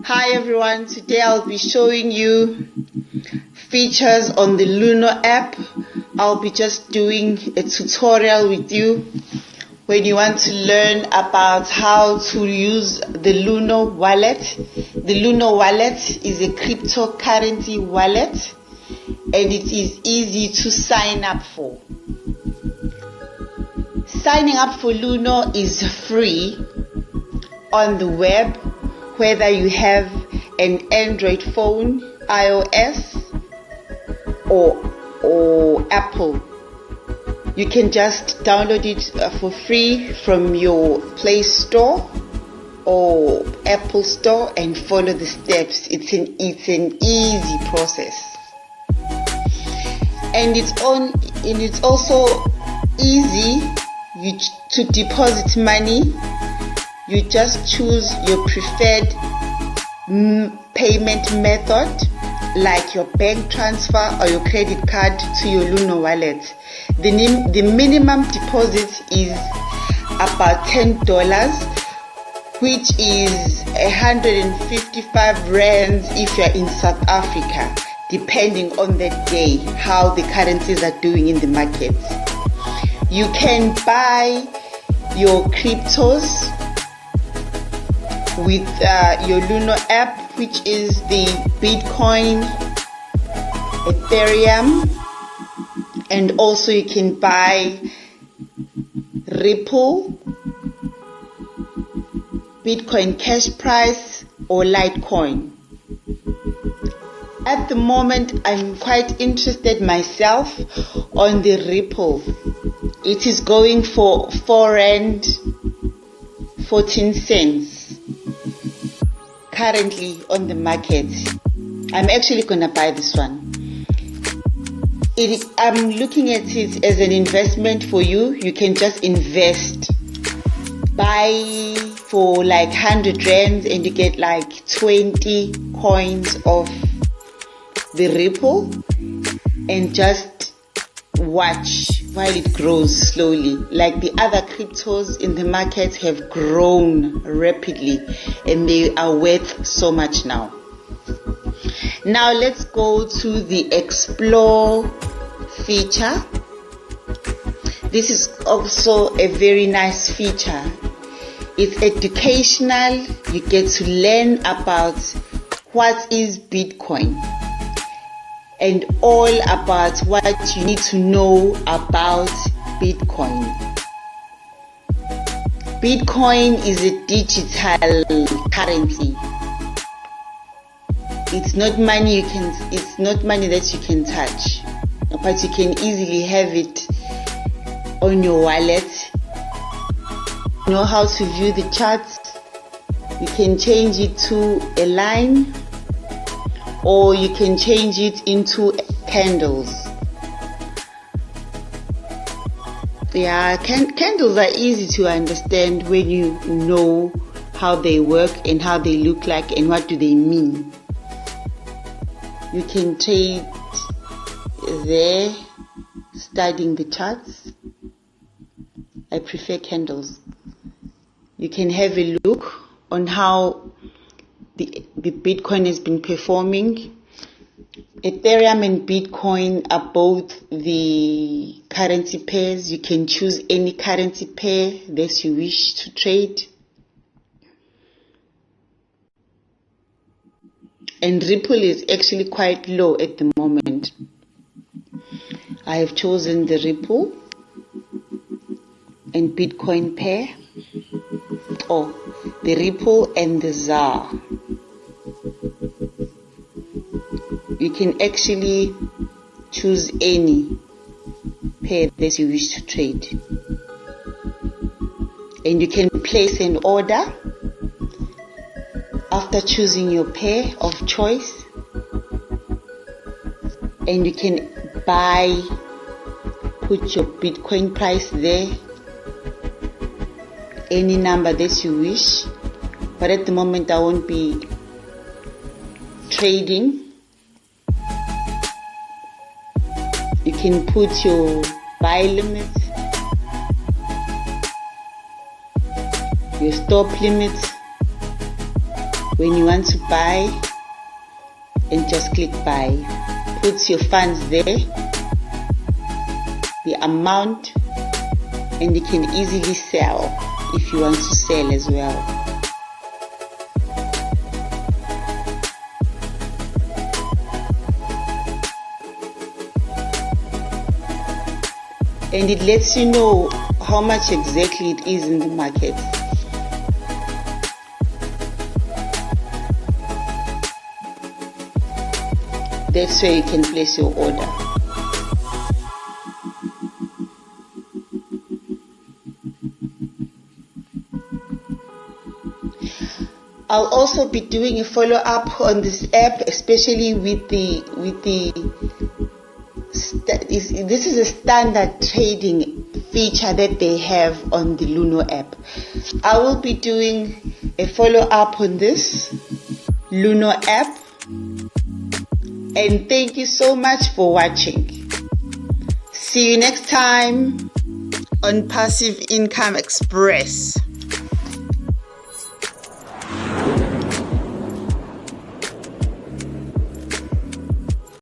Hi everyone, today I'll be showing you features on the Lunar app. I'll be just doing a tutorial with you when you want to learn about how to use the Lunar Wallet. The Lunar Wallet is a cryptocurrency wallet and it is easy to sign up for. Signing up for Lunar is free on the web, whether you have an Android phone, iOS or Apple. You can just download it for free from your Play Store or Apple Store and follow the steps. It's an easy process. And it's also easy to deposit money. You just choose your preferred payment method, like your bank transfer or your credit card to your Lunar Wallet. The minimum deposit is about $10, which is 155 rands if you're in South Africa, depending on the day, how the currencies are doing in the market. You can buy your cryptos with your Lunar app, which is the Bitcoin, Ethereum, and also you can buy Ripple, Bitcoin Cash Price, or Litecoin. At the moment, I'm quite interested myself on the Ripple. It is going for 4 rand 14 cents currently on the market. I'm actually gonna buy this one. I'm looking at it as an investment for you. You can just invest, buy for like 100 rands and you get like 20 coins of the Ripple and just watch while it grows slowly. Like the other cryptos in the market have grown rapidly and they are worth so much now. Now let's go to the Explore feature. This is also a very nice feature. It's educational. You get to learn about what is Bitcoin and all about what you need to know about Bitcoin. Bitcoin is a digital currency. It's not money that you can touch, but you can easily have it on your wallet. You know how to view the charts. You can change it to a line, or you can change it into candles. Yeah, candles are easy to understand when you know how they work and how they look like and what do they mean. You can trade there, studying the charts. I prefer candles. You can have a look on how the Bitcoin has been performing. Ethereum and Bitcoin are both the currency pairs. You can choose any currency pair that you wish to trade. And Ripple is actually quite low at the moment. I have chosen the Ripple and Bitcoin pair, or the Ripple and the ZAR. You can actually choose any pair that you wish to trade, and you can place an order after choosing your pair of choice, and you can put your Bitcoin price there, any number that you wish. But at the moment I won't be trading. You can put your buy limit, your stop limit, when you want to buy, and just click buy. Put your funds there, the amount, and you can easily sell if you want to sell as well. And it lets you know how much exactly it is in the market. That's where you can place your order. I'll also be doing a follow-up on this app, especially with this is a standard trading feature that they have on the Lunar app. I will be doing a follow-up on this Lunar app. And thank you so much for watching. See you next time on Passive Income Express.